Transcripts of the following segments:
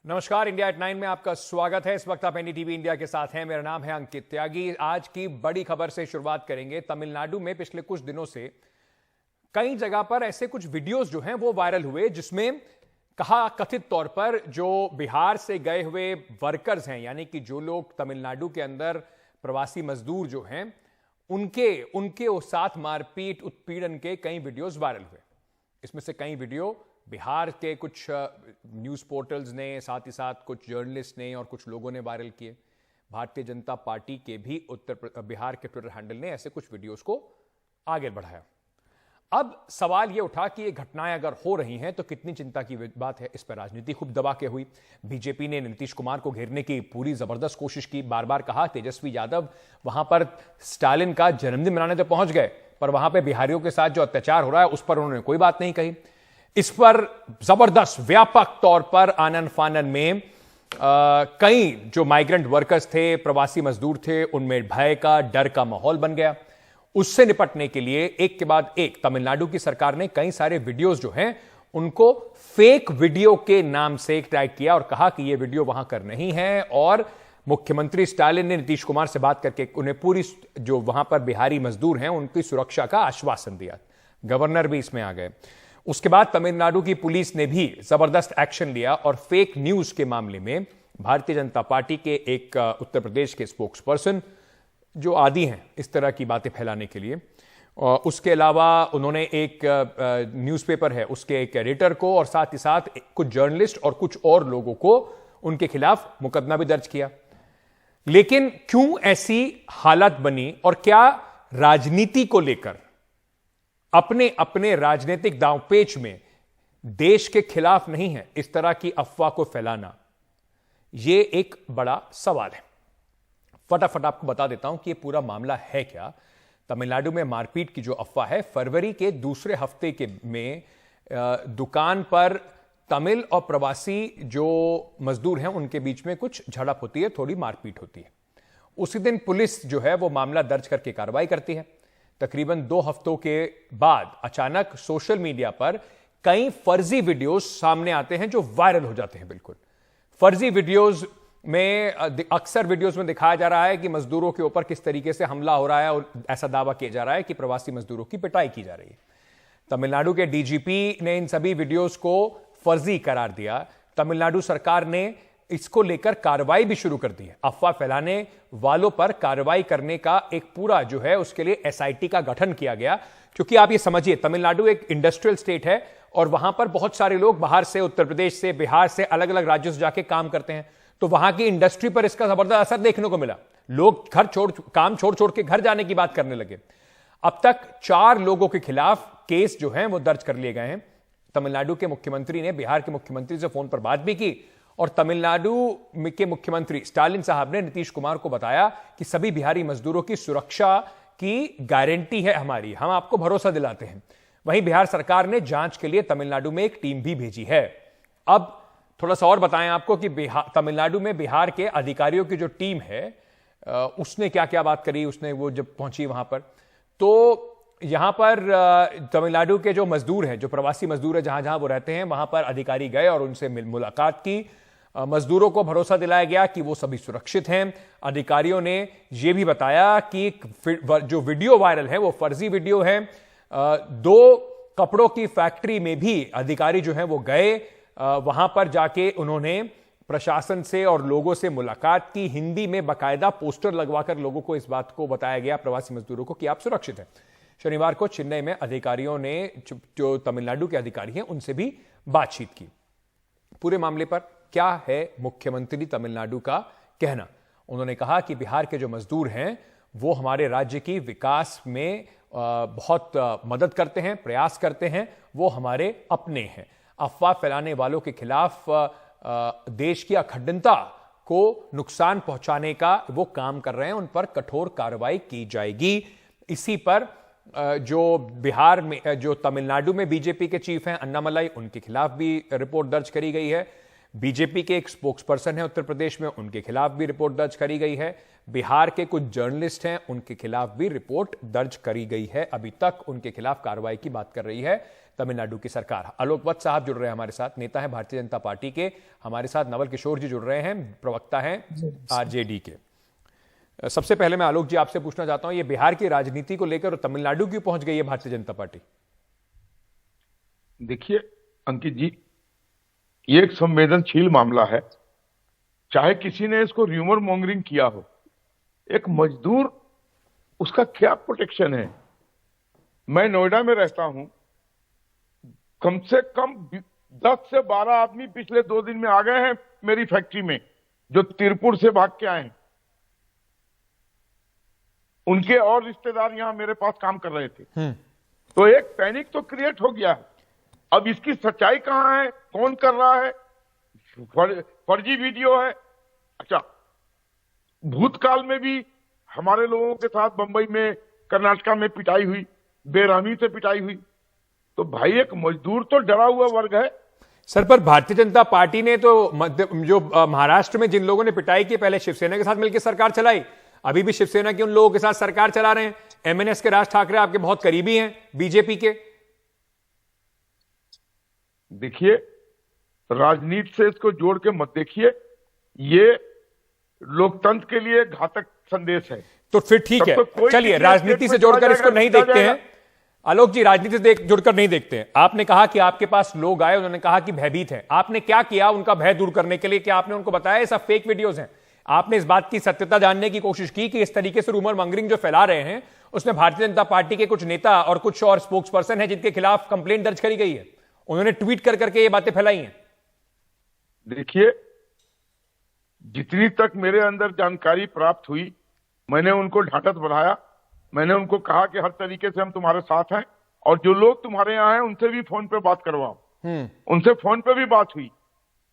नमस्कार, India at 9 में आपका स्वागत है। इस वक्त आप एनडीटीवी इंडिया के साथ हैं। मेरा नाम है अंकित त्यागी। आज की बड़ी खबर से शुरुआत करेंगे। तमिलनाडु में पिछले कुछ दिनों से कई जगह पर ऐसे कुछ वीडियोस जो हैं वो वायरल हुए, जिसमें कहा कथित तौर पर जो बिहार से गए हुए वर्कर्स हैं, यानी कि जो लोग तमिलनाडु के अंदर प्रवासी मजदूर जो हैं, उनके साथ मारपीट उत्पीड़न के कई वीडियोस वायरल हुए। इसमें से कई वीडियो बिहार के कुछ न्यूज़ पोर्टल्स ने, साथ ही साथ कुछ जर्नलिस्ट ने और कुछ लोगों ने वायरल किए। भारतीय जनता पार्टी के भी बिहार के ट्विटर हैंडल ने ऐसे कुछ वीडियोस को आगे बढ़ाया। अब सवाल यह उठा कि ये घटनाएं अगर हो रही हैं तो कितनी चिंता की बात है। इस पर राजनीति खूब दबा के हुई। बीजेपी ने नीतीश कुमार को घेरने की पूरी जबरदस्त कोशिश की। बार बार कहा तेजस्वी यादव वहां पर स्टालिन का जन्मदिन मनाने तो पहुंच गए, पर वहां पर बिहारियों के साथ जो अत्याचार हो रहा है उस पर उन्होंने कोई बात नहीं कही। इस पर जबरदस्त व्यापक तौर पर आनन फानन में कई जो माइग्रेंट वर्कर्स थे, प्रवासी मजदूर थे, उनमें भय का, डर का माहौल बन गया। उससे निपटने के लिए एक के बाद एक तमिलनाडु की सरकार ने कई सारे वीडियोस जो हैं उनको फेक वीडियो के नाम से टैग किया और कहा कि ये वीडियो वहां कर नहीं है। और मुख्यमंत्री स्टालिन ने नीतीश कुमार से बात करके उन्हें पूरी जो वहां पर बिहारी मजदूर हैं उनकी सुरक्षा का आश्वासन दिया। गवर्नर भी इसमें आ गए। उसके बाद तमिलनाडु की पुलिस ने भी जबरदस्त एक्शन लिया और फेक न्यूज के मामले में भारतीय जनता पार्टी के एक उत्तर प्रदेश के स्पोक्स पर्सन जो आदी हैं इस तरह की बातें फैलाने के लिए, उसके अलावा उन्होंने एक न्यूज़पेपर है उसके एक एडिटर को और साथ ही साथ कुछ जर्नलिस्ट और कुछ और लोगों को उनके खिलाफ मुकदमा भी दर्ज किया। लेकिन क्यों ऐसी हालत बनी और क्या राजनीति को लेकर अपने अपने राजनीतिक दांवपेच में देश के खिलाफ नहीं है इस तरह की अफवाह को फैलाना, यह एक बड़ा सवाल है। फटाफट आपको बता देता हूं कि यह पूरा मामला है क्या। तमिलनाडु में मारपीट की जो अफवाह है, फरवरी के दूसरे हफ्ते में दुकान पर तमिल और प्रवासी जो मजदूर हैं उनके बीच में कुछ झड़प होती है, थोड़ी मारपीट होती है। उसी दिन पुलिस जो है वो मामला दर्ज करके कार्रवाई करती है। तकरीबन 2 हफ्तों के बाद अचानक सोशल मीडिया पर कई फर्जी वीडियोस सामने आते हैं जो वायरल हो जाते हैं। बिल्कुल फर्जी वीडियोस में अक्सर वीडियोस में दिखाया जा रहा है कि मजदूरों के ऊपर किस तरीके से हमला हो रहा है और ऐसा दावा किया जा रहा है कि प्रवासी मजदूरों की पिटाई की जा रही है। तमिलनाडु के डीजीपी ने इन सभी वीडियोस को फर्जी करार दिया। तमिलनाडु सरकार ने इसको लेकर कार्रवाई भी शुरू कर दी है। अफवाह फैलाने वालों पर कार्रवाई करने का एक पूरा जो है उसके लिए एसआईटी का गठन किया गया, क्योंकि आप ये समझिए तमिलनाडु एक इंडस्ट्रियल स्टेट है और वहां पर बहुत सारे लोग बाहर से, उत्तर प्रदेश से, बिहार से, अलग अलग राज्यों से जाके काम करते हैं। तो वहां की इंडस्ट्री पर इसका जबरदस्त असर देखने को मिला। लोग काम छोड़ छोड़ के घर जाने की बात करने लगे। अब तक 4 लोगों के खिलाफ केस जो है वो दर्ज कर लिए गए हैं। तमिलनाडु के मुख्यमंत्री ने बिहार के मुख्यमंत्री से फोन पर बात भी की और तमिलनाडु के मुख्यमंत्री स्टालिन साहब ने नीतीश कुमार को बताया कि सभी बिहारी मजदूरों की सुरक्षा की गारंटी है हमारी, हम आपको भरोसा दिलाते हैं। वहीं बिहार सरकार ने जांच के लिए तमिलनाडु में एक टीम भी भेजी है। अब थोड़ा सा और बताएं आपको कि तमिलनाडु में बिहार के अधिकारियों की जो टीम है उसने क्या क्या बात करी। उसने वो जब पहुंची वहां पर, तो यहां पर तमिलनाडु के जो मजदूर हैं, जो प्रवासी मजदूर है, जहां जहां वो रहते हैं वहां पर अधिकारी गए और उनसे मुलाकात की। मजदूरों को भरोसा दिलाया गया कि वो सभी सुरक्षित हैं। अधिकारियों ने यह भी बताया कि जो वीडियो वायरल है वो फर्जी वीडियो है। 2 कपड़ों की फैक्ट्री में भी अधिकारी जो हैं वो गए। वहां पर जाके उन्होंने प्रशासन से और लोगों से मुलाकात की। हिंदी में बाकायदा पोस्टर लगवाकर लोगों को इस बात को बताया गया, प्रवासी मजदूरों को, कि आप सुरक्षित हैं। शनिवार को चेन्नई में अधिकारियों ने, जो तमिलनाडु के अधिकारी हैं, उनसे भी बातचीत की। पूरे मामले पर क्या है मुख्यमंत्री तमिलनाडु का कहना? उन्होंने कहा कि बिहार के जो मजदूर हैं वो हमारे राज्य की विकास में बहुत मदद करते हैं, प्रयास करते हैं, वो हमारे अपने हैं। अफवाह फैलाने वालों के खिलाफ देश की अखंडता को नुकसान पहुंचाने का वो काम कर रहे हैं, उन पर कठोर कार्रवाई की जाएगी। इसी पर जो बिहार में, जो तमिलनाडु में बीजेपी के चीफ हैं अन्नामलाई, उनके खिलाफ भी रिपोर्ट दर्ज करी गई है। बीजेपी के एक स्पोक्सपर्सन है उत्तर प्रदेश में, उनके खिलाफ भी रिपोर्ट दर्ज करी गई है। बिहार के कुछ जर्नलिस्ट हैं, उनके खिलाफ भी रिपोर्ट दर्ज करी गई है। अभी तक उनके खिलाफ कार्रवाई की बात कर रही है तमिलनाडु की सरकार। आलोक वत्स साहब जुड़ रहे हैं हमारे साथ, नेता है भारतीय जनता पार्टी के। हमारे साथ नवल किशोर जी जुड़ रहे हैं, प्रवक्ता हैं आरजेडी के। सबसे पहले मैं आलोक जी आपसे पूछना चाहता हूं, ये बिहार की राजनीति को लेकर तमिलनाडु क्यों पहुंच गई है भारतीय जनता पार्टी? देखिए अंकित जी, ये एक संवेदनशील मामला है। चाहे किसी ने इसको र्यूमर मॉन्गरिंग किया हो, एक मजदूर, उसका क्या प्रोटेक्शन है? मैं नोएडा में रहता हूं, कम से कम 10 से 12 आदमी पिछले 2 दिन में आ गए हैं मेरी फैक्ट्री में, जो तिरपुर से भाग के आए हैं। उनके और रिश्तेदार यहां मेरे पास काम कर रहे थे। तो एक पैनिक तो क्रिएट हो गया है। अब इसकी सच्चाई कहां है, कौन कर रहा है? फर्जी वीडियो है। अच्छा, भूतकाल में भी हमारे लोगों के साथ बंबई में, कर्नाटका में पिटाई हुई, बेरहमी से पिटाई हुई। तो भाई एक मजदूर तो डरा हुआ वर्ग है। सर, पर भारतीय जनता पार्टी ने तो जो महाराष्ट्र में जिन लोगों ने पिटाई की, पहले शिवसेना के साथ मिलकर सरकार चलाई, अभी भी शिवसेना के उन लोगों के साथ सरकार चला रहे हैं। एमएनएस के राज ठाकरे आपके बहुत करीबी हैं बीजेपी के। देखिए, राजनीति से इसको जोड़ के मत देखिए, ये लोकतंत्र के लिए घातक संदेश है। तो फिर ठीक है, चलिए राजनीति से जोड़कर इसको नहीं देखते हैं। आलोक जी, राजनीति से जुड़कर नहीं देखते हैं। आपने कहा कि आपके पास लोग आए, उन्होंने कहा कि भयभीत है। आपने क्या किया उनका भय दूर करने के लिए? क्या आपने उनको बताया ये सब फेक वीडियोस हैं? आपने इस बात की सत्यता जानने की कोशिश की कि इस तरीके से रूमर मॉन्गरिंग जो फैला रहे हैं, उसमें भारतीय जनता पार्टी के कुछ नेता और कुछ और स्पोक्सपर्सन है जिनके खिलाफ कंप्लेंट दर्ज करी गई है, उन्होंने ट्वीट कर करके ये बातें फैलाई हैं? देखिए, जितनी तक मेरे अंदर जानकारी प्राप्त हुई, मैंने उनको ढांढस बढ़ाया। मैंने उनको कहा कि हर तरीके से हम तुम्हारे साथ हैं, और जो लोग तुम्हारे यहाँ हैं उनसे भी फोन पे बात करवाओ। उनसे फोन पे भी बात हुई।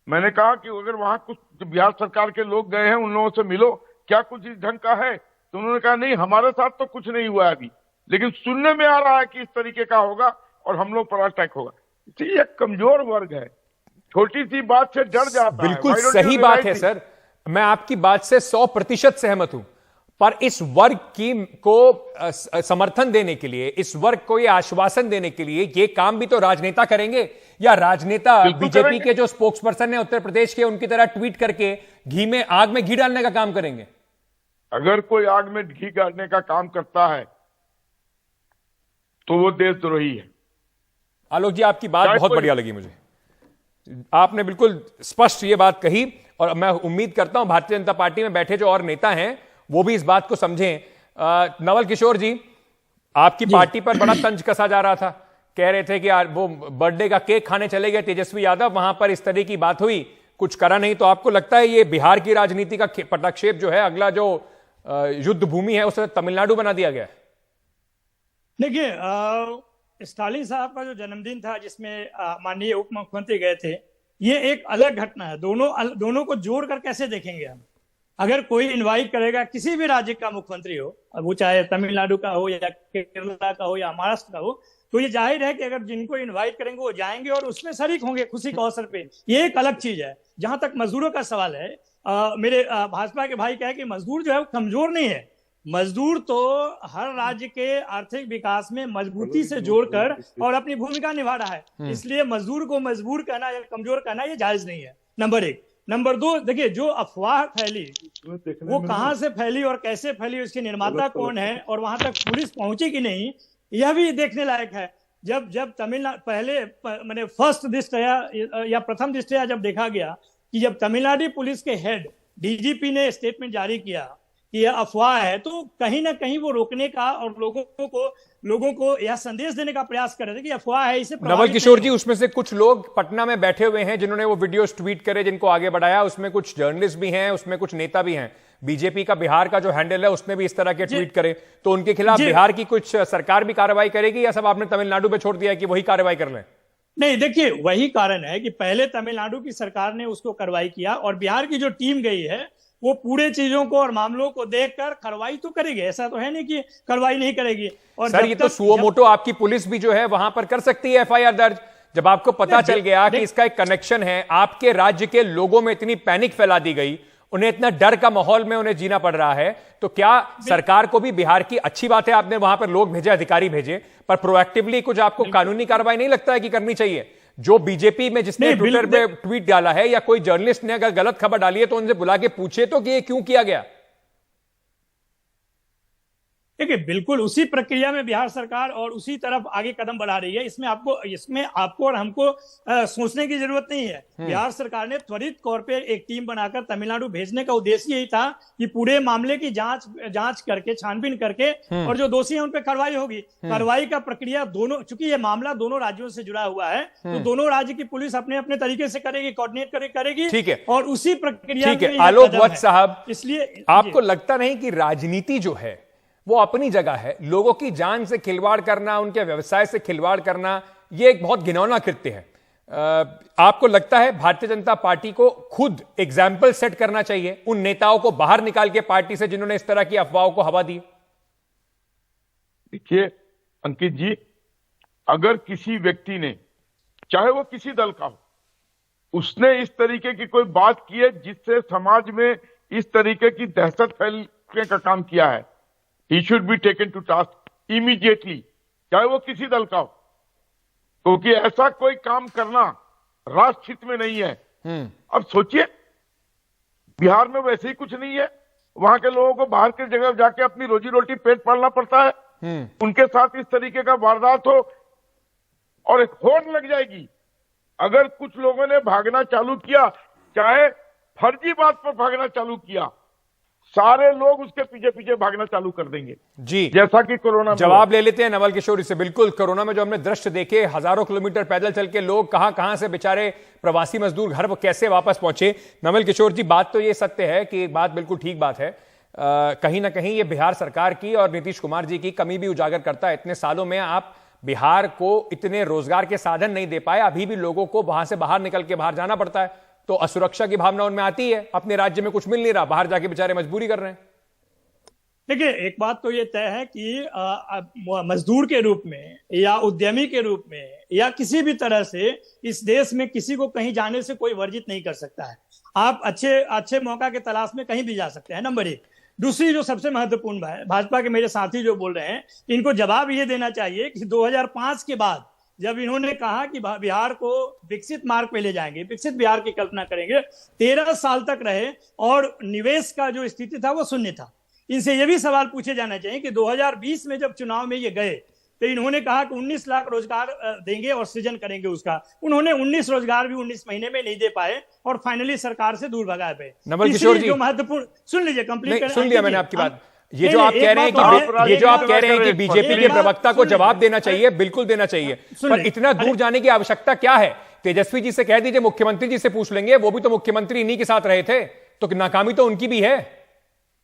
मैंने कहा कि अगर वहां कुछ बिहार सरकार के लोग गए हैं, उन लोगों से मिलो, क्या कुछ इस ढंग का है? तो उन्होंने कहा नहीं, हमारे साथ तो कुछ नहीं हुआ है अभी, लेकिन सुनने में आ रहा है कि इस तरीके का होगा और हम लोग पर अटैक होगा। ये एक कमजोर वर्ग है, छोटी सी बात से डर जाता है। बिल्कुल सही बात है सर, मैं आपकी बात से 100% सहमत हूं। पर इस वर्ग को समर्थन देने के लिए, इस वर्ग को ये आश्वासन देने के लिए, ये काम भी तो राजनेता करेंगे, या राजनेता बीजेपी के जो स्पोक्सपर्सन है उत्तर प्रदेश के, उनकी तरह ट्वीट करके आग में घी डालने का काम करेंगे? अगर कोई आग में घी डालने का काम करता है तो वो देशद्रोही है। आलोक जी, आपकी बात बहुत बढ़िया लगी मुझे। आपने बिल्कुल स्पष्ट ये बात कही, और मैं उम्मीद करता हूं भारतीय जनता पार्टी में बैठे जो और नेता हैं वो भी इस बात को समझें। नवल किशोर जी, आपकी पार्टी पर बड़ा तंज कसा जा रहा था, कह रहे थे कि यार वो बर्थडे का केक खाने चले गए तेजस्वी यादव, वहां पर इस तरह की बात हुई, कुछ करा नहीं। तो आपको लगता है ये बिहार की राजनीति का पटाक्षेप जो है, अगला जो युद्ध भूमि है उसे तमिलनाडु बना दिया गया? देखिए, स्टालिन साहब का जो जन्मदिन था जिसमें माननीय उप मुख्यमंत्री गए थे, ये एक अलग घटना है। दोनों को जोड़कर कैसे देखेंगे हम? अगर कोई इनवाइट करेगा, किसी भी राज्य का मुख्यमंत्री हो, अब वो चाहे तमिलनाडु का हो या केरला का हो या महाराष्ट्र का हो, तो ये जाहिर है कि अगर जिनको इनवाइट करेंगे वो जाएंगे और उसमें शरीक होंगे खुशी के अवसर पे। ये एक अलग चीज है। जहां तक मजदूरों का सवाल है, मेरे भाजपा के भाई कहे कि मजदूर जो है वो कमजोर नहीं है। मजदूर तो हर राज्य के आर्थिक विकास में मजबूती से जोड़कर और अपनी भूमिका निभा रहा है। इसलिए मजदूर को मजबूर कहना या कमजोर कहना ये जायज नहीं है, नंबर 1। नंबर 2, देखिए जो अफवाह फैली वो कहां से फैली और कैसे फैली, उसके निर्माता कौन है और वहां तक पुलिस पहुंची कि नहीं, यह भी देखने लायक है। जब तमिलनाडु पहले मैंने फर्स्ट दृष्टया या प्रथम दृष्टया जब देखा गया कि जब तमिलनाडु पुलिस के हेड डीजीपी ने स्टेटमेंट जारी किया कि यह अफवाह है, तो कहीं ना कहीं वो रोकने का और लोगों को यह संदेश देने का प्रयास कर रहे थे कि अफवाह है, इसे नवल किशोर जी, उसमें से कुछ लोग पटना में बैठे हुए हैं जिन्होंने वो वीडियोस ट्वीट करे, जिनको आगे बढ़ाया, उसमें कुछ जर्नलिस्ट भी हैं, उसमें कुछ नेता भी हैं। बीजेपी का बिहार का जो हैंडल है उसने भी इस तरह के ट्वीट करे, तो उनके खिलाफ बिहार की कुछ सरकार भी कार्रवाई करेगी, या सब आपने तमिलनाडु पे छोड़ दिया है कि वही कार्रवाई कर लें? नहीं, देखिए वही कारण है कि पहले तमिलनाडु की सरकार ने उसको कार्रवाई किया और बिहार की जो टीम गई है वो पूरे चीजों को और मामलों को देखकर कार्रवाई तो करेगी। ऐसा तो है नहीं कि कार्रवाई नहीं करेगी। और सर, ये तो सुओ मोटो आपकी पुलिस भी जो है वहां पर कर सकती है एफआईआर दर्ज। जब आपको पता चल गया कि इसका एक कनेक्शन है, आपके राज्य के लोगों में इतनी पैनिक फैला दी गई, उन्हें इतना डर का माहौल में उन्हें जीना पड़ रहा है, तो क्या सरकार को भी बिहार की अच्छी बात है, आपने वहां पर लोग भेजे, अधिकारी भेजे, पर प्रोएक्टिवली कुछ आपको कानूनी कार्रवाई नहीं लगता है कि करनी चाहिए? जो बीजेपी में जिसने ट्विटर पे ट्वीट डाला है या कोई जर्नलिस्ट ने अगर गलत खबर डाली है तो उनसे बुला के पूछे तो कि ये क्यों किया गया? देखिए, बिल्कुल उसी प्रक्रिया में बिहार सरकार और उसी तरफ आगे कदम बढ़ा रही है। इसमें आपको और हमको सोचने की जरूरत नहीं है। बिहार सरकार ने त्वरित तौर पे एक टीम बनाकर तमिलनाडु भेजने का उद्देश्य यही था कि पूरे मामले की जांच करके, छानबीन करके, और जो दोषी हैं उन पे कार्रवाई होगी। कार्रवाई का प्रक्रिया दोनों, चूंकि ये मामला दोनों राज्यों से जुड़ा हुआ है, तो दोनों राज्य की पुलिस अपने अपने तरीके से करेगी, कोऑर्डिनेट करेगी। ठीक है, और उसी प्रक्रिया ठीक है। आलोक वत्स साहब, इसलिए आपको लगता नहीं कि राजनीति जो है वो अपनी जगह है, लोगों की जान से खिलवाड़ करना, उनके व्यवसाय से खिलवाड़ करना, ये एक बहुत घिनौना कृत्य है? आपको लगता है भारतीय जनता पार्टी को खुद एग्जाम्पल सेट करना चाहिए उन नेताओं को बाहर निकाल के पार्टी से जिन्होंने इस तरह की अफवाहों को हवा दी? देखिए अंकित जी, अगर किसी व्यक्ति ने, चाहे वो किसी दल का हो, उसने इस तरीके की कोई बात की है जिससे समाज में इस तरीके की दहशत फैलने का काम किया है, he should be taken to task immediately, चाहे वो किसी दल का हो, क्योंकि ऐसा कोई काम करना राष्ट्र हित में नहीं है। अब सोचिए, बिहार में वैसे ही कुछ नहीं है, वहां के लोगों को बाहर की जगह जाके अपनी रोजी रोटी पेट पालना पड़ता है, उनके साथ इस तरीके का वारदात हो और एक होड़ लग जाएगी। अगर कुछ लोगों ने भागना चालू किया, चाहे फर्जी बात पर भागना चालू किया, सारे लोग उसके पीछे पीछे भागना चालू कर देंगे जी, जैसा कि कोरोना में। जवाब ले लेते हैं नवल किशोर से। बिल्कुल, कोरोना में जो हमने दृश्य देखे, हजारों किलोमीटर पैदल चल के लोग कहां से बेचारे प्रवासी मजदूर घर कैसे वापस पहुंचे। नवल किशोर जी, बात तो ये सत्य है कि एक बात बिल्कुल ठीक बात है, कहीं ना कहीं ये बिहार सरकार की और नीतीश कुमार जी की कमी भी उजागर करता है। इतने सालों में आप बिहार को इतने रोजगार के साधन नहीं दे पाए, अभी भी लोगों को वहां से बाहर निकल के बाहर जाना पड़ता है, तो असुरक्षा की भावना उनमें आती है, अपने राज्य में कुछ मिल नहीं रहा, बाहर जाके बेचारे मजबूरी कर रहे हैं। देखिए, एक बात तो ये तय है कि मजदूर के रूप में या उद्यमी के रूप में या किसी भी तरह से इस देश में किसी को कहीं जाने से कोई वर्जित नहीं कर सकता है। आप अच्छे मौका के तलाश में कहीं भी जा सकते हैं, नंबर एक। दूसरी जो सबसे महत्वपूर्ण है, भाजपा के मेरे साथी जो बोल रहे हैं, इनको जवाब ये देना चाहिए कि 2005 के बाद जब इन्होंने कहा कि बिहार को विकसित मार्ग पे ले जाएंगे, विकसित बिहार की कल्पना करेंगे, 13 साल तक रहे और निवेश का जो स्थिति था वो शून्य था। इनसे ये भी सवाल पूछे जाना चाहिए कि 2020 में जब चुनाव में ये गए तो इन्होंने कहा कि 19 लाख रोजगार देंगे और सृजन करेंगे उसका। उन्होंने 19 रोजगार भी 19 महीने में नहीं दे पाए और फाइनली सरकार से दूर भगा पे। नवल किशोर जी, जो महत्वपूर्ण, सुन लीजिए, कंप्लीट सुन लिया मैंने आपकी बात। ये जो आप कह रहे हैं कि बीजेपी के प्रवक्ता को जवाब देना चाहिए, बिल्कुल देना चाहिए, पर इतना दूर जाने की आवश्यकता क्या है? तेजस्वी जी से कह दीजिए, मुख्यमंत्री जी से पूछ लेंगे, वो भी तो मुख्यमंत्री इन्हीं के साथ रहे थे, तो नाकामी तो उनकी भी है।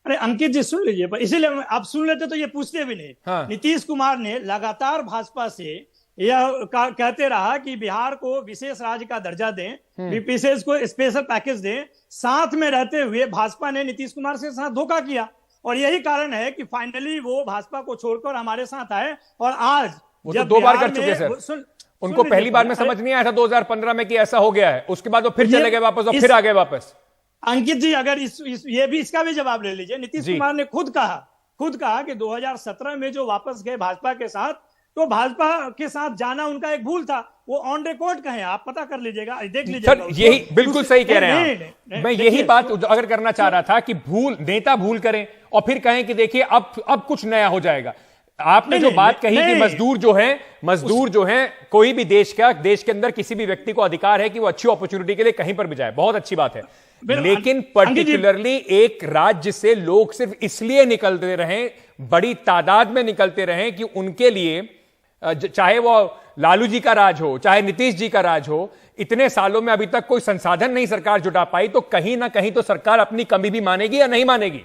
अरे अंकित जी, सुन लीजिए, इसीलिए आप सुन लेते तो ये पूछते भी नहीं। हाँ। नीतीश कुमार ने लगातार भाजपा से यह कहते रहा कि बिहार को विशेष राज्य का दर्जा दें, विशेष को स्पेशल पैकेज दें। साथ में रहते हुए भाजपा ने नीतीश कुमार के साथ धोखा किया और यही कारण है कि फाइनली वो भाजपा को छोड़कर हमारे साथ आए। और आज वो तो 2 बार कर चुके सर, उनको पहली बार में समझ नहीं आया था 2015 में कि ऐसा हो गया है, उसके बाद वो फिर चले गए वापस और फिर आ गए वापस। अंकित जी, अगर इसका भी जवाब ले लीजिए। नीतीश कुमार ने खुद कहा कि 2017 में जो वापस गए भाजपा के साथ, तो भाजपा के साथ जाना उनका एक भूल था। वो ऑन रिकॉर्ड कहें, आप पता कर लीजिएगा, देख लीजिएगा। सर यही बिल्कुल सही कह रहे हैं। मैं यही बात अगर करना चाह रहा था कि नेता भूल करें और फिर कहें कि देखिए अब कुछ नया हो जाएगा। आपने जो बात कही कि मजदूर जो हैं कोई भी देश के अंदर किसी भी व्यक्ति को अधिकार है कि वो अच्छी अपॉर्चुनिटी के लिए कहीं पर भी जाए, बहुत अच्छी बात है, लेकिन पर्टिकुलरली एक राज्य से लोग सिर्फ इसलिए निकलते रहें, बड़ी तादाद में निकलते रहें कि उनके लिए, चाहे वो लालू जी का राज हो, चाहे नीतीश जी का राज हो, इतने सालों में अभी तक कोई संसाधन नहीं सरकार जुटा पाई, तो कहीं ना कहीं तो सरकार अपनी कमी भी मानेगी या नहीं मानेगी?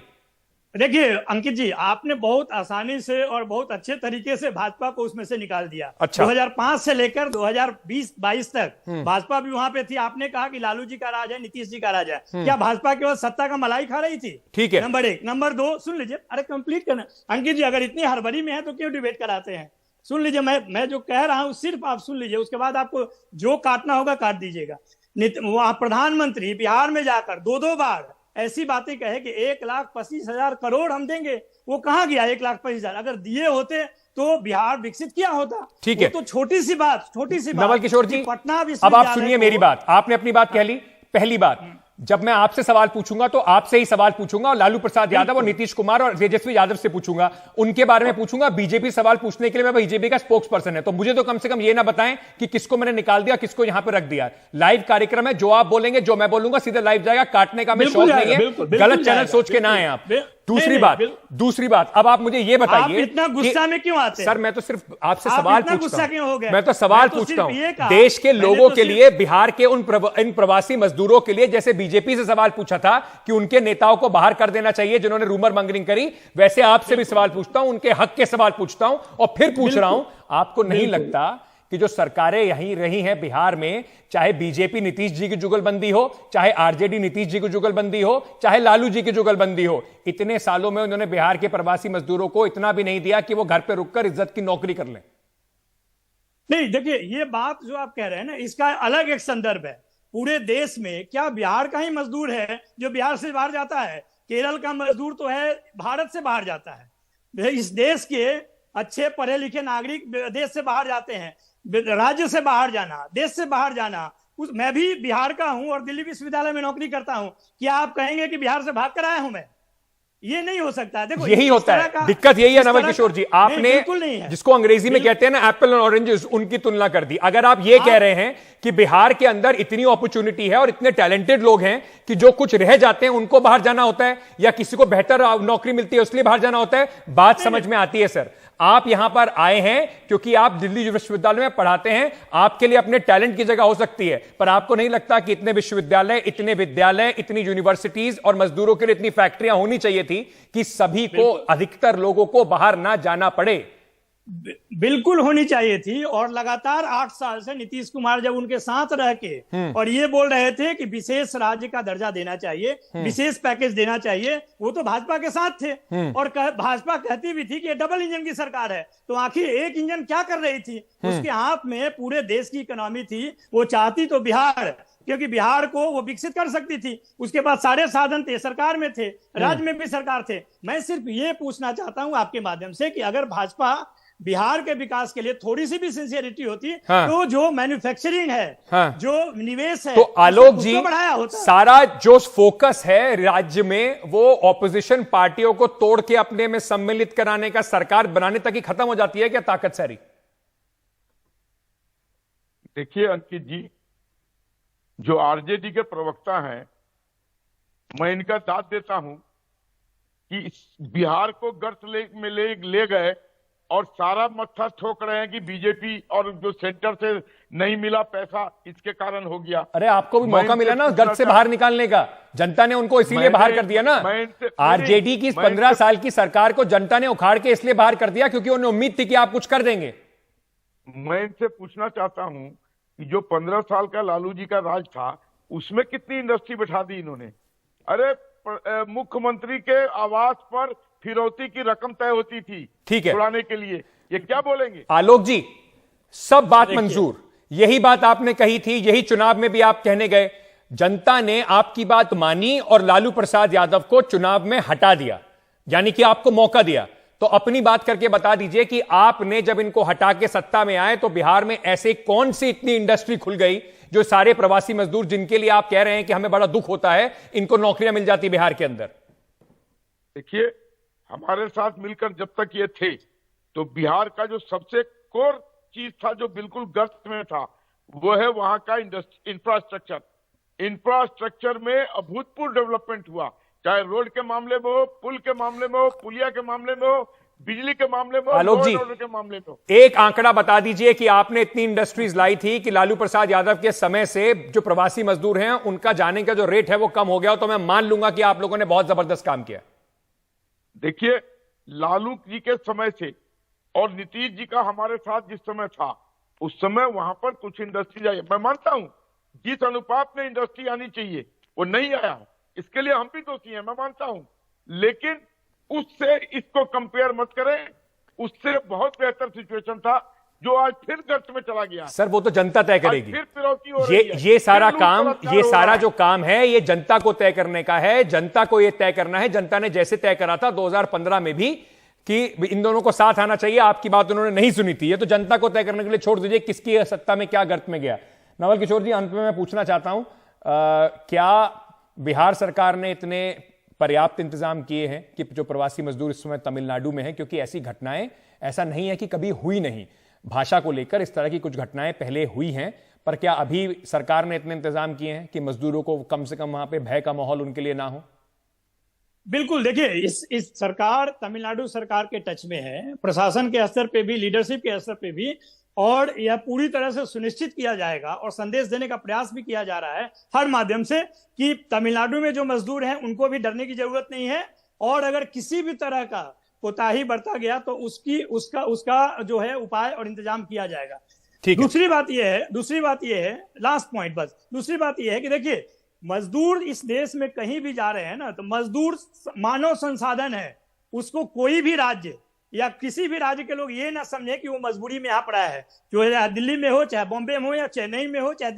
देखिए अंकित जी, आपने बहुत आसानी से और बहुत अच्छे तरीके से भाजपा को उसमें से निकाल दिया। अच्छा। 2005 से लेकर 2020-22 तक भाजपा भी वहां पे थी। आपने कहा कि लालू जी का राज है, नीतीश जी का राज है, क्या भाजपा केवल सत्ता का मलाई खा रही थी? ठीक है, नंबर 1। नंबर 2, सुन लीजिए, अरे कंप्लीट करना। अंकित जी, अगर इतनी हड़बड़ी में है तो क्यों डिबेट कराते हैं? सुन लीजिए, मैं जो कह रहा हूं सिर्फ आप सुन लीजिए, उसके बाद आपको जो काटना होगा काट दीजिएगा। वहां प्रधानमंत्री बिहार में जाकर 2-2 बार ऐसी बातें कहे कि 1,25,000 करोड़ हम देंगे। वो कहां गया 1,25,000? अगर दिए होते तो बिहार विकसित क्या होता? ठीक है, तो छोटी सी बात नवल किशोर जी, पटना अब आप सुनिए मेरी बात। आपने अपनी बात कह ली। पहली बात, जब मैं आपसे सवाल पूछूंगा तो आपसे ही सवाल पूछूंगा, और लालू प्रसाद यादव और नीतीश कुमार और तेजस्वी यादव से पूछूंगा, उनके बारे में पूछूंगा। बीजेपी सवाल पूछने के लिए मैं बीजेपी का स्पोक्स पर्सन है, तो मुझे तो कम से कम ये ना बताएं कि किसको मैंने निकाल दिया, किसको यहां पर रख दिया। लाइव कार्यक्रम है, जो आप बोलेंगे, जो मैं बोलूंगा, सीधे लाइव जाएगा। काटने का मैं शौक नहीं है, गलत चैनल सोच के ना आए आप। दूसरी बात, अब आप मुझे ये बताइए, इतना गुस्सा में क्यों आते हैं? सर मैं तो सिर्फ आपसे सवाल पूछता हूं, मैं तो सवाल पूछता हूं देश के लोगों के लिए, बिहार के इन प्रवासी मजदूरों के लिए, जैसे बीजेपी से सवाल पूछा था कि उनके नेताओं को बाहर कर देना चाहिए जिन्होंने रूमर मंगरिंग करी, वैसे आपसे भी सवाल पूछता हूं, उनके हक के सवाल पूछता हूं, और फिर पूछ रहा हूं, आपको नहीं लगता कि जो सरकारें यहीं रही हैं बिहार में, चाहे बीजेपी नीतीश जी की जुगलबंदी हो, चाहे आरजेडी नीतीश जी की जुगलबंदी हो, चाहे लालू जी की जुगलबंदी हो, इतने सालों में उन्होंने बिहार के प्रवासी मजदूरों को इतना भी नहीं दिया कि वो घर पे रुककर इज्जत की नौकरी कर लें? नहीं, देखिए, ये बात जो आप कह रहे हैं ना, इसका अलग एक संदर्भ है। पूरे देश में क्या बिहार का ही मजदूर है जो बिहार से बाहर जाता है? केरल का मजदूर तो है भारत से बाहर जाता है। इस देश के अच्छे पढ़े लिखे नागरिक देश से बाहर जाते हैं। राज्य से बाहर जाना, देश से बाहर जाना, मैं भी बिहार का हूं और दिल्ली विश्वविद्यालय में नौकरी करता हूं। क्या आप कहेंगे कि बिहार से भाग कर आया हूं मैं? ये नहीं हो सकता। देखो, यही होता है, दिक्कत यही है नवल किशोर जी। आपने जिसको अंग्रेजी में कहते हैं ना एप्पल और ऑरेंजेस, उनकी तुलना कर दी। अगर आप ये कह रहे हैं कि बिहार के अंदर इतनी अपॉर्चुनिटी है और इतने टैलेंटेड लोग हैं कि जो कुछ रह जाते हैं उनको बाहर जाना होता है, या किसी को बेहतर नौकरी मिलती है इसलिए बाहर जाना होता है, बात समझ में आती है सर। आप यहां पर आए हैं क्योंकि आप दिल्ली विश्वविद्यालय में पढ़ाते हैं, आपके लिए अपने टैलेंट की जगह हो सकती है, पर आपको नहीं लगता कि इतने विश्वविद्यालय, इतने विद्यालय, इतनी यूनिवर्सिटीज और मजदूरों के लिए इतनी फैक्ट्रियां होनी चाहिए थी कि सभी को, अधिकतर लोगों को बाहर ना जाना पड़े? बिल्कुल होनी चाहिए थी। और लगातार 8 साल से नीतीश कुमार जब उनके साथ रह के और ये बोल रहे थे कि विशेष राज्य का दर्जा देना चाहिए, विशेष पैकेज देना चाहिए, वो तो भाजपा के साथ थे। और भाजपा कहती भी थी कि ये डबल इंजन की सरकार है, तो आखिर एक इंजन क्या कर रही थी? उसके हाथ में पूरे देश की इकोनॉमी थी। वो चाहती तो बिहार, क्योंकि बिहार को वो विकसित कर सकती थी, उसके बाद सारे साधन थे, सरकार में थे, राज्य में भी सरकार थे। मैं सिर्फ ये पूछना चाहता हूं आपके माध्यम से कि अगर भाजपा बिहार के विकास के लिए थोड़ी सी भी सिंसियरिटी होती, तो जो मैन्युफैक्चरिंग है, जो निवेश है, तो आलोक जी, बढ़ाया होता। सारा जो फोकस है राज्य में वो ऑपोजिशन पार्टियों को तोड़ के अपने में सम्मिलित कराने का, सरकार बनाने तक ही खत्म हो जाती है क्या ताकत सारी? देखिए अंकित जी, जो आरजेडी के प्रवक्ता हैं, मैं इनका दाद देता हूं कि बिहार को गर्त में ले गए और सारा मत्था ठोक रहे हैं कि बीजेपी और जो सेंटर से नहीं मिला पैसा, इसके कारण हो गया। अरे आपको भी मौका मिला ना गर्त से बाहर निकालने का, जनता ने उनको इसीलिए बाहर कर दिया ना। आरजेडी की 15 साल की सरकार को जनता ने उखाड़ के इसलिए बाहर कर दिया क्योंकि उन्हें उम्मीद थी कि आप कुछ कर देंगे। मैं इनसे पूछना चाहता हूं कि जो 15 साल का लालू जी का राज था, उसमें कितनी इंडस्ट्री बैठा दी इन्होंने? अरे मुख्यमंत्री के आवास पर फिरौती की रकम तय होती थी, ठीक है, उड़ाने के लिए। ये क्या बोलेंगे? आलोक जी, सब बात मंजूर, यही बात आपने कही थी, यही चुनाव में भी आप कहने गए। जनता ने आपकी बात मानी और लालू प्रसाद यादव को चुनाव में हटा दिया, यानी कि आपको मौका दिया। तो अपनी बात करके बता दीजिए कि आपने जब इनको हटा के सत्ता में आए तो बिहार में ऐसे कौन सी इतनी इंडस्ट्री खुल गई जो सारे प्रवासी मजदूर, जिनके लिए आप कह रहे हैं कि हमें बड़ा दुख होता है, इनको नौकरियां मिल जाती बिहार के अंदर? देखिए, हमारे साथ मिलकर जब तक ये थे तो बिहार का जो सबसे कोर चीज था, जो बिल्कुल गर्त में था, वो है वहां का इंफ्रास्ट्रक्चर। इंफ्रास्ट्रक्चर में अभूतपूर्व डेवलपमेंट हुआ, चाहे रोड के मामले में हो, पुल के मामले में हो, पुलिया के मामले में हो, बिजली के मामले में, आलोक जी, के मामले में। एक आंकड़ा बता दीजिए कि आपने इतनी इंडस्ट्रीज लाई थी कि लालू प्रसाद यादव के समय से जो प्रवासी मजदूर हैं उनका जाने का जो रेट है वो कम हो गया, तो मैं मान लूंगा कि आप लोगों ने बहुत जबरदस्त काम किया। देखिए, लालू जी के समय से और नीतीश जी का हमारे साथ जिस समय था, उस समय वहां पर कुछ इंडस्ट्री आई। मैं मानता हूं जिस अनुपात में इंडस्ट्री आनी चाहिए वो नहीं आया है, इसके लिए हम भी दोषी हैं, मैं मानता हूं, लेकिन उससे इसको कंपेयर मत करें उससे बहुत बेहतर सिचुएशन था, जो आज फिर गर्त में चला गया। सर वो तो जनता तय करेगी। फिर फिरौती हो रही है। ये सारा फिर काम, लूट ये हो सारा रहा जो काम है ये जनता को तय करने का है। जनता को ये तय करना है, जनता ने जैसे तय करा था 2015 में भी कि इन दोनों को साथ आना चाहिए। आपकी बात उन्होंने नहीं सुनी थी। ये तो जनता को तय करने के लिए छोड़ दीजिए किसकी सत्ता में क्या गर्त में गया। नवल किशोर जी, अंत में मैं पूछना चाहता हूं, क्या बिहार सरकार ने इतने पर्याप्त इंतजाम किए हैं कि जो प्रवासी मजदूर इस समय तमिलनाडु में हैं, क्योंकि ऐसी घटनाएं, ऐसा नहीं है कि कभी हुई नहीं, भाषा को लेकर इस तरह की कुछ घटनाएं पहले हुई हैं, पर क्या अभी सरकार ने इतने इंतजाम किए हैं कि मजदूरों को कम से कम वहां पे भय का माहौल उनके लिए ना हो? बिल्कुल, देखिए इस सरकार तमिलनाडु सरकार के टच में है, प्रशासन के स्तर पे भी, लीडरशिप के स्तर पे भी, और यह पूरी तरह से सुनिश्चित किया जाएगा और संदेश देने का प्रयास भी किया जा रहा है हर माध्यम से कि तमिलनाडु में जो मजदूर हैं उनको भी डरने की जरूरत नहीं है, और अगर किसी भी तरह का कोताही बरता गया तो उसका जो है उपाय और इंतजाम किया जाएगा। दूसरी बात यह है, लास्ट पॉइंट बस, दूसरी बात यह है कि देखिए मजदूर इस देश में कहीं भी जा रहे हैं ना, तो मजदूर मानव संसाधन है। उसको कोई भी राज्य या किसी भी राज्य के लोग ये ना समझे कि वो मजबूरी में यहाँ पड़ा है, जो दिल्ली में हो, चाहे बॉम्बे में हो, या चेन्नई में हो, चाहे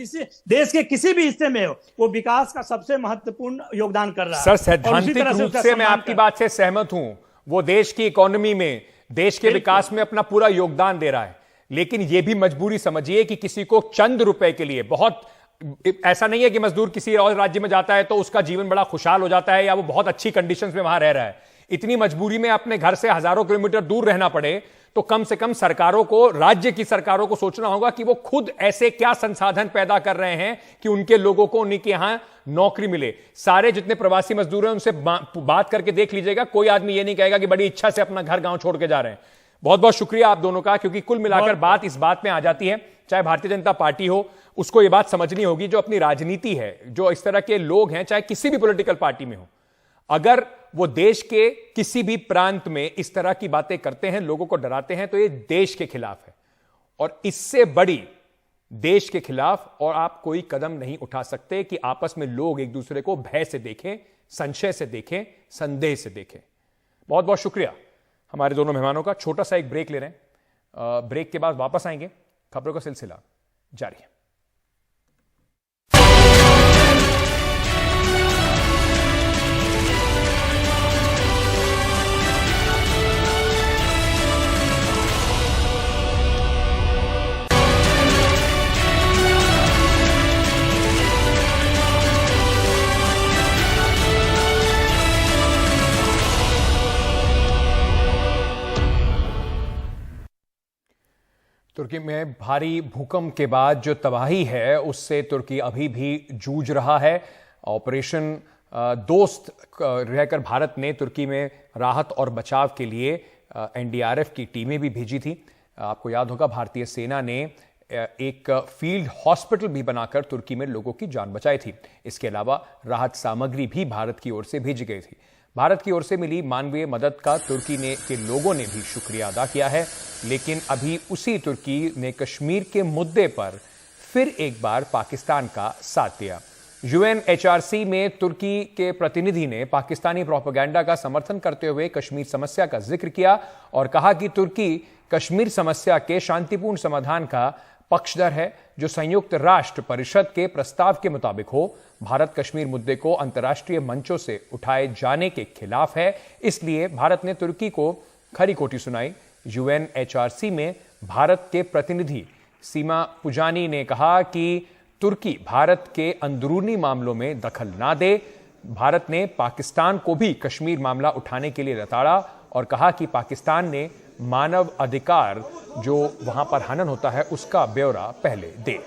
देश के किसी भी हिस्से में हो, वो विकास का सबसे महत्वपूर्ण योगदान कर रहा है। सर सैद्धांतिक रूप से मैं आपकी बात से सहमत हूं, वो देश की इकोनॉमी में, देश के विकास में अपना पूरा योगदान दे रहा है, लेकिन ये भी मजबूरी समझिए कि किसी को चंद रुपए के लिए, बहुत ऐसा नहीं है कि मजदूर किसी और राज्य में जाता है तो उसका जीवन बड़ा खुशहाल हो जाता है या वो बहुत अच्छी कंडीशंस में वहां रह रहा है। इतनी मजबूरी में अपने घर से हजारों किलोमीटर दूर रहना पड़े तो कम से कम सरकारों को, राज्य की सरकारों को सोचना होगा कि वो खुद ऐसे क्या संसाधन पैदा कर रहे हैं कि उनके लोगों को उन्हीं के यहां नौकरी मिले। सारे जितने प्रवासी मजदूर हैं उनसे बात करके देख लीजिएगा, कोई आदमी ये नहीं कहेगा कि बड़ी इच्छा से अपना घर गांव छोड़ के जा रहे हैं। बहुत बहुत शुक्रिया आप दोनों का, क्योंकि कुल मिलाकर बात इस बात में आ जाती है, चाहे भारतीय जनता पार्टी हो, उसको ये बात समझनी होगी, जो अपनी राजनीति है, जो इस तरह के लोग हैं, चाहे किसी भी पॉलिटिकल पार्टी में हो, अगर वो देश के किसी भी प्रांत में इस तरह की बातें करते हैं, लोगों को डराते हैं, तो ये देश के खिलाफ है। और इससे बड़ी देश के खिलाफ और आप कोई कदम नहीं उठा सकते कि आपस में लोग एक दूसरे को भय से देखें, संशय से देखें, संदेह से देखें। बहुत बहुत शुक्रिया हमारे दोनों मेहमानों का। छोटा सा एक ब्रेक ले रहे हैं, ब्रेक के बाद वापस आएंगे, खबरों का सिलसिला जारी है। तुर्की में भारी भूकंप के बाद जो तबाही है उससे तुर्की अभी भी जूझ रहा है। ऑपरेशन दोस्त रहकर भारत ने तुर्की में राहत और बचाव के लिए एनडीआरएफ की टीमें भी भेजी थी। आपको याद होगा भारतीय सेना ने एक फील्ड हॉस्पिटल भी बनाकर तुर्की में लोगों की जान बचाई थी। इसके अलावा राहत सामग्री भी भारत की ओर से भेजी गई थी। भारत की ओर से मिली मानवीय मदद का तुर्की के लोगों ने भी शुक्रिया अदा किया है, लेकिन अभी उसी तुर्की ने कश्मीर के मुद्दे पर फिर एक बार पाकिस्तान का साथ दिया। यूएनएचआरसी में तुर्की के प्रतिनिधि ने पाकिस्तानी प्रोपेगेंडा का समर्थन करते हुए कश्मीर समस्या का जिक्र किया और कहा कि तुर्की कश्मीर समस्या के शांतिपूर्ण समाधान का पक्षधर है, जो संयुक्त राष्ट्र परिषद के प्रस्ताव के मुताबिक हो। भारत कश्मीर मुद्दे को अंतर्राष्ट्रीय मंचों से उठाए जाने के खिलाफ है, इसलिए भारत ने तुर्की को खरी खोटी सुनाई। यूएनएचआरसी में भारत के प्रतिनिधि सीमा पुजानी ने कहा कि तुर्की भारत के अंदरूनी मामलों में दखल ना दे। भारत ने पाकिस्तान को भी कश्मीर मामला उठाने के लिए लताड़ा और कहा कि पाकिस्तान ने मानव अधिकार जो वहां पर हनन होता है उसका ब्यौरा पहले दे।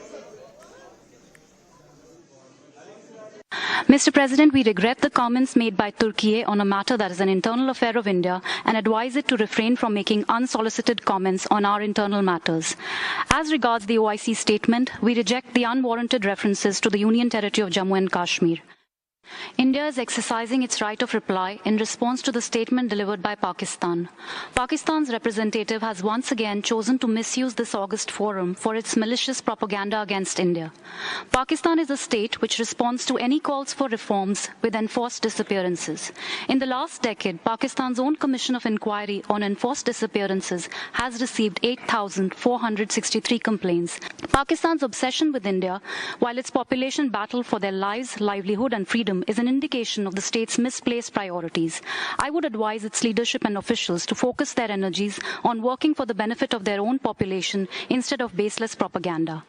Mr. President, we regret the comments made by Turkey on a matter that is an internal affair of India and advise it to refrain from making unsolicited comments on our internal matters. As regards the OIC statement, we reject the unwarranted references to the Union Territory of Jammu and Kashmir. India is exercising its right of reply in response to the statement delivered by Pakistan. Pakistan's representative has once again chosen to misuse this August forum for its malicious propaganda against India. Pakistan is a state which responds to any calls for reforms with enforced disappearances. In the last decade, Pakistan's own Commission of Inquiry on Enforced Disappearances has received 8,463 complaints. Pakistan's obsession with India, while its population battle for their lives, livelihood and freedom, is an indication of the state's misplaced priorities. I would advise its leadership and officials to focus their energies on working for the benefit of their own population instead of baseless propaganda.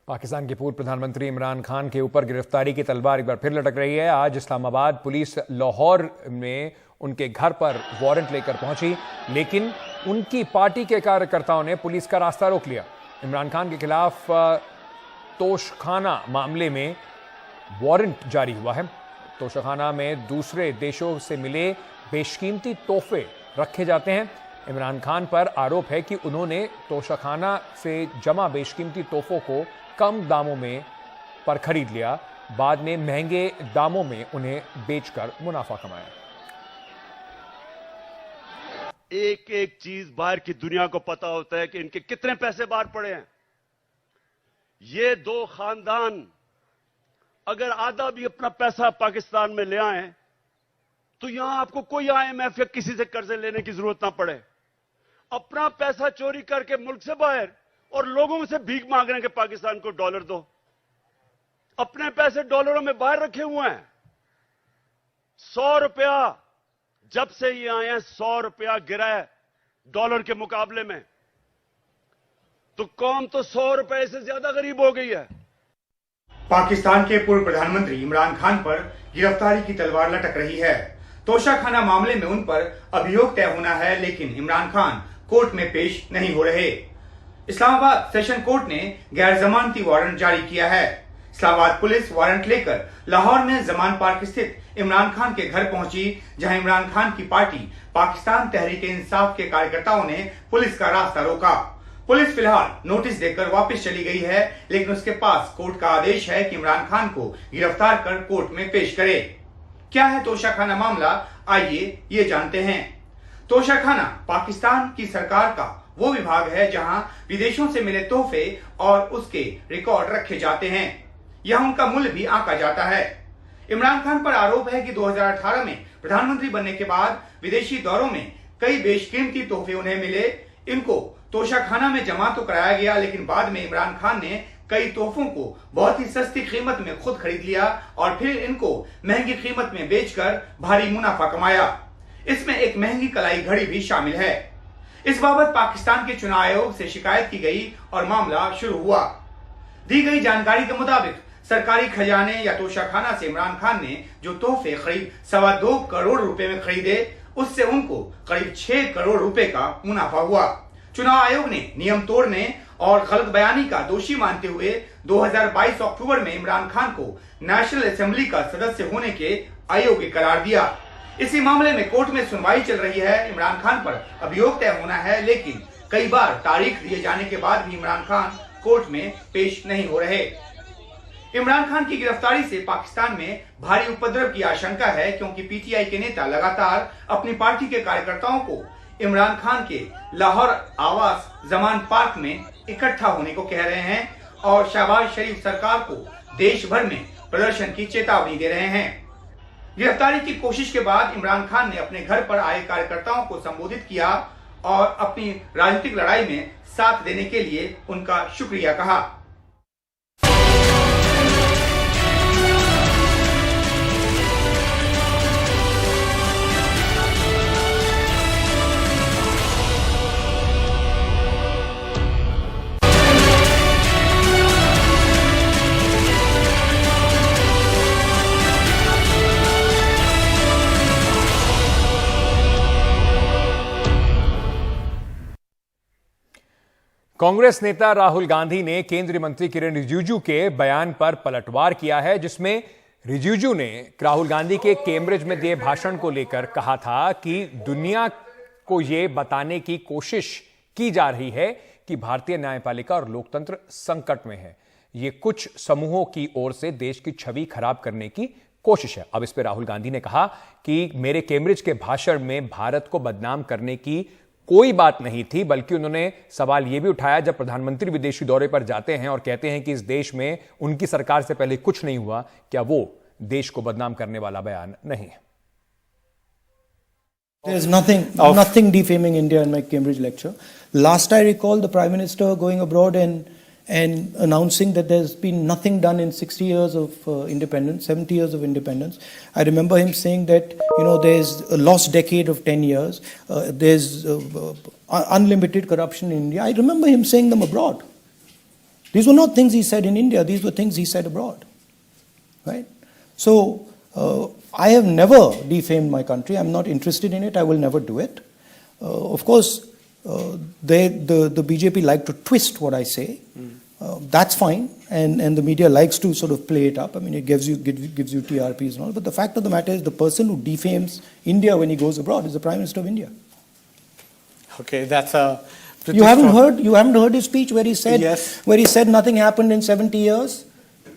Pakistan के पूर्व प्रधानमंत्री इमरान खान के ऊपर गिरफ्तारी की तलवार एक बार फिर लटक रही है। आज इस्लामाबाद पुलिस लाहौर में उनके घर पर वारंट लेकर पहुंची, लेकिन उनकी पार्टी के कार्यकर्ताओं ने पुलिस का रास्ता रोक लिया। इमरान खान के खिलाफ तोशाखाना मामले में वारंट जारी हुआ है। तोशाखाना में दूसरे देशों से मिले बेशकीमती तोहफे रखे जाते हैं। इमरान खान पर आरोप है कि उन्होंने तोशाखाना से जमा बेशकीमती तोहफों को कम दामों में पर खरीद लिया, बाद में महंगे दामों में उन्हें बेचकर मुनाफा कमाया। एक एक चीज बाहर की दुनिया को पता होता है कि इनके कितने पैसे बाहर पड़े हैं। ये दो खानदान अगर आधा भी अपना पैसा पाकिस्तान में ले आए तो यहां आपको कोई IMF या किसी से कर्जे लेने की जरूरत ना पड़े। अपना पैसा चोरी करके मुल्क से बाहर और लोगों से भीख मांग रहे हैं कि पाकिस्तान को डॉलर दो। अपने पैसे डॉलरों में बाहर रखे हुए हैं। 100 रुपया जब से ये आए हैं 100 रुपया गिरा है डॉलर के मुकाबले में, तो कौम तो 100 रुपए से ज्यादा गरीब हो गई है। पाकिस्तान के पूर्व प्रधानमंत्री इमरान खान पर गिरफ्तारी की तलवार लटक रही है। तोशाखाना मामले में उन पर अभियोग तय होना है, लेकिन इमरान खान कोर्ट में पेश नहीं हो रहे। इस्लामाबाद सेशन कोर्ट ने गैर जमानती वारंट जारी किया है। इस्लामाबाद पुलिस वारंट लेकर लाहौर में जमान पार्क स्थित इमरान खान के घर पहुंची, जहां इमरान खान की पार्टी पाकिस्तान तहरीक इंसाफ के कार्यकर्ताओं ने पुलिस का रास्ता रोका। पुलिस फिलहाल नोटिस देकर वापस चली गई है, लेकिन उसके पास कोर्ट का आदेश है कि इमरान खान को गिरफ्तार कर कोर्ट में पेश करे। क्या है तोशाखाना मामला, आइए ये जानते हैं। तोशाखाना पाकिस्तान की सरकार का वो विभाग है जहां विदेशों से मिले तोहफे और उसके रिकॉर्ड रखे जाते हैं। यहां उनका मूल्य भी आंका जाता है। इमरान खान पर आरोप है कि 2018 में प्रधानमंत्री बनने के बाद विदेशी दौरों में कई बेशकीमती तोहफे उन्हें मिले। इनको तोशाखाना में जमा तो कराया गया, लेकिन बाद में इमरान खान ने कई तोहफों को बहुत ही सस्ती कीमत में खुद खरीद लिया और फिर इनको महंगी कीमत में बेचकर भारी मुनाफा कमाया। इसमें एक महंगी कलाई घड़ी भी शामिल है। इस बाबत पाकिस्तान के चुनाव आयोग से शिकायत की गई और मामला शुरू हुआ। दी गई जानकारी के मुताबिक सरकारी खजाने या तोशाखाना से इमरान खान ने जो तोहफे करीब 2.25 करोड़ रुपए में खरीदे, उससे उनको करीब 6 करोड़ रुपए का मुनाफा हुआ। चुनाव आयोग ने नियम तोड़ने और गलत बयानी का दोषी मानते हुए 2022 अक्टूबर में इमरान खान को नेशनल असेंबली का सदस्य होने के अयोग्य करार दिया। इसी मामले में कोर्ट में सुनवाई चल रही है। इमरान खान पर अभियोग तय होना है, लेकिन कई बार तारीख दिए जाने के बाद भी इमरान खान कोर्ट में पेश नहीं हो रहे। इमरान खान की गिरफ्तारी से पाकिस्तान में भारी उपद्रव की आशंका है, क्योंकि पीटीआई के नेता लगातार अपनी पार्टी के कार्यकर्ताओं को इमरान खान के लाहौर आवास जमान पार्क में इकट्ठा होने को कह रहे हैं और शहबाज शरीफ सरकार को देश भर में प्रदर्शन की चेतावनी दे रहे हैं। गिरफ्तारी की कोशिश के बाद इमरान खान ने अपने घर पर आए कार्यकर्ताओं को संबोधित किया और अपनी राजनीतिक लड़ाई में साथ देने के लिए उनका शुक्रिया कहा। कांग्रेस नेता राहुल गांधी ने केंद्रीय मंत्री किरण रिजिजू के बयान पर पलटवार किया है, जिसमें रिजिजू ने राहुल गांधी के कैम्ब्रिज में दिए भाषण को लेकर कहा था कि दुनिया को यह बताने की कोशिश की जा रही है कि भारतीय न्यायपालिका और लोकतंत्र संकट में है। ये कुछ समूहों की ओर से देश की छवि खराब करने की कोशिश है। अब इस पर राहुल गांधी ने कहा कि मेरे कैम्ब्रिज के भाषण में भारत को बदनाम करने की कोई बात नहीं थी, बल्कि उन्होंने सवाल यह भी उठाया जब प्रधानमंत्री विदेशी दौरे पर जाते हैं और कहते हैं कि इस देश में उनकी सरकार से पहले कुछ नहीं हुआ, क्या वो देश को बदनाम करने वाला बयान नहीं है? There's nothing defaming India in my Cambridge lecture. Last I recall the Prime Minister going abroad and announcing that there's been nothing done in 60 years of independence, 70 years of independence. I remember him saying that, there's a lost decade of 10 years, there's unlimited corruption in India. I remember him saying them abroad. These were not things he said in India, these were things he said abroad. Right? So, I have never defamed my country. I'm not interested in it. I will never do it. Of course, the BJP like to twist what I say. That's fine, and the media likes to sort of play it up. I mean, it gives you TRPs and all. But the fact of the matter is, the person who defames India when he goes abroad is the Prime Minister of India. Okay, that's a. You haven't heard his speech where he said nothing happened in 70 years.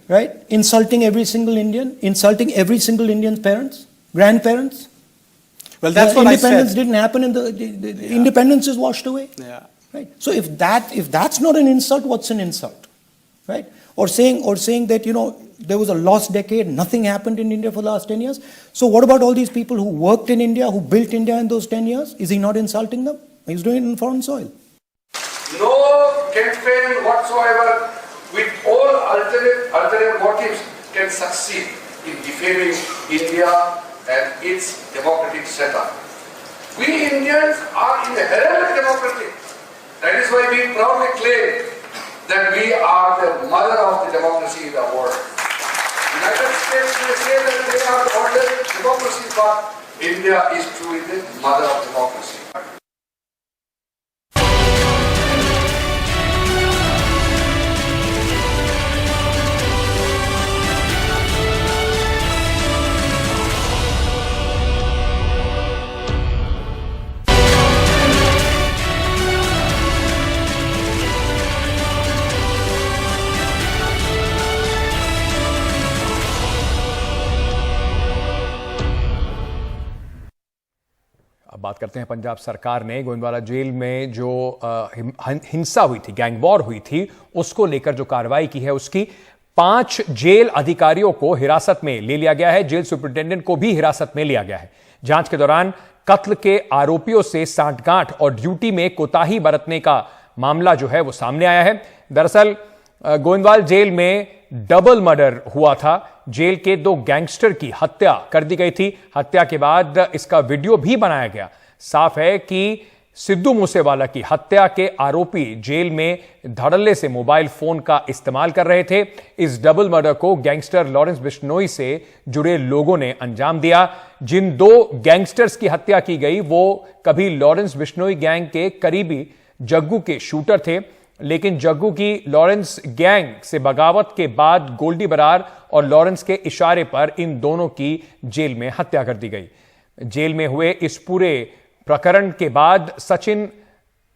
Right? Insulting every single Indian, insulting every single Indian's parents, grandparents. Well, that's what I said. Independence didn't happen, and the independence is washed away. Yeah. Right. So if that's not an insult, what's an insult? Right? Or saying that there was a lost decade, nothing happened in India for the last 10 years. So what about all these people who worked in India, who built India in those 10 years? Is he not insulting them? He's doing it in foreign soil. No campaign whatsoever with all alternate motives can succeed in defaming India and its democratic setup. We Indians are inherently democratic. That is why we proudly claim that we are the mother of the democracy in the world. United States may say that they are the oldest democracy, but India is truly the mother of democracy. अब बात करते हैं पंजाब सरकार ने Govindwala jail में जो हिंसा हुई थी, गैंग वॉर हुई थी, उसको लेकर जो कार्रवाई की है उसकी 5 जेल अधिकारियों को हिरासत में ले लिया गया है। जेल सुपरिटेंडेंट को भी हिरासत में लिया गया है। जांच के दौरान कत्ल के आरोपियों से सांठगांठ और ड्यूटी में कोताही बरतने का मामला जो है वो सामने आया है। दरअसल गोविंदवाल जेल में डबल मर्डर हुआ था। जेल के 2 गैंगस्टर की हत्या कर दी गई थी। हत्या के बाद इसका वीडियो भी बनाया गया। साफ है कि सिद्धू मूसेवाला की हत्या के आरोपी जेल में धड़ल्ले से मोबाइल फोन का इस्तेमाल कर रहे थे। इस डबल मर्डर को गैंगस्टर लॉरेंस बिश्नोई से जुड़े लोगों ने अंजाम दिया। जिन 2 गैंगस्टर्स की हत्या की गई वो कभी लॉरेंस बिश्नोई गैंग के करीबी जग्गू के शूटर थे, लेकिन जग्गू की लॉरेंस गैंग से बगावत के बाद गोल्डी बरार और लॉरेंस के इशारे पर इन दोनों की जेल में हत्या कर दी गई। जेल में हुए इस पूरे प्रकरण के बाद सचिन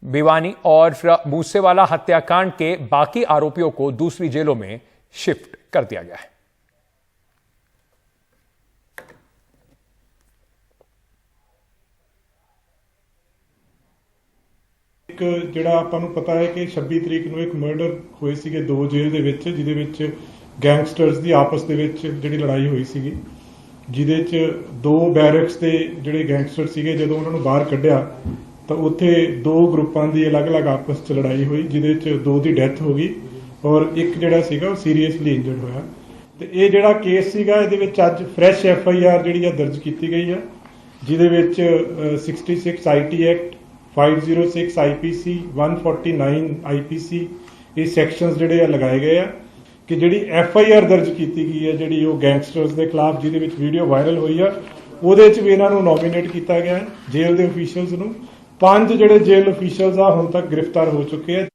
भिवानी और मूसेवाला हत्याकांड के बाकी आरोपियों को दूसरी जेलों में शिफ्ट कर दिया गया है। ਜਿਹੜਾ ਆਪਾਂ ਨੂੰ ਪਤਾ ਹੈ ਕਿ 26 ਤਰੀਕ ਨੂੰ ਇੱਕ ਮਰਡਰ ਹੋਏ ਸੀਗੇ 2 ਜੇਲ੍ਹ ਦੇ ਵਿੱਚ, ਜਿਹਦੇ ਵਿੱਚ ਗੈਂਗਸਟਰਸ ਦੀ ਆਪਸ ਦੇ ਵਿੱਚ ਜਿਹੜੀ ਲੜਾਈ ਹੋਈ ਸੀਗੀ, ਜਿਹਦੇ 'ਚ 2 ਬੈਰਕਸ ਦੇ ਜਿਹੜੇ ਗੈਂਗਸਟਰ ਸੀਗੇ ਜਦੋਂ ਉਹਨਾਂ ਨੂੰ ਬਾਹਰ ਕੱਢਿਆ ਤਾਂ ਉੱਥੇ 2 ਗਰੁੱਪਾਂ ਦੀ ਅਲੱਗ-ਅਲੱਗ ਆਪਸ 'ਚ ਲੜਾਈ ਹੋਈ, ਜਿਹਦੇ 'ਚ 2 ਦੀ ਡੈਥ ਹੋ ਗਈ ਔਰ ਇੱਕ ਜਿਹੜਾ ਸੀਗਾ ਉਹ ਸੀਰੀਅਸਲੀ ਇੰਜਰਡ ਹੋਇਆ। ਤੇ ਇਹ ਜਿਹੜਾ ਕੇਸ ਸੀਗਾ ਇਹਦੇ ਵਿੱਚ ਅੱਜ ਫਰੈਸ਼ FIR ਜਿਹੜੀ ਆ ਦਰਜ ਕੀਤੀ ਗਈ ਆ, ਜਿਹਦੇ ਵਿੱਚ 66 IT ਐਕਟ 506 IPC 149 IPC ਇਹ ਸੈਕਸ਼ਨਸ ਜਿਹੜੇ ਆ ਲਗਾਏ ਗਏ ਆ ਕਿ ਜਿਹੜੀ FIR ਦਰਜ ਕੀਤੀ ਗਈ ਹੈ ਜਿਹੜੀ ਉਹ ਗੈਂਗਸਟਰਸ ਦੇ ਖਿਲਾਫ, ਜਿਹਦੇ ਵਿੱਚ ਵੀਡੀਓ ਵਾਇਰਲ ਹੋਈ ਆ, ਉਹਦੇ 'ਚ ਵੀ ਇਹਨਾਂ ਨੂੰ ਨੋਮੀਨੇਟ ਕੀਤਾ ਗਿਆ ਹੈ ਜੇਲ੍ਹ ਦੇ ਅਫੀਸ਼ੀਅਲਸ ਨੂੰ। 5 ਜਿਹੜੇ ਜੇਲ੍ਹ ਅਫੀਸ਼ੀਅਲਸ ਆ ਹੁਣ ਤੱਕ ਗ੍ਰਿਫਤਾਰ ਹੋ ਚੁੱਕੇ ਆ।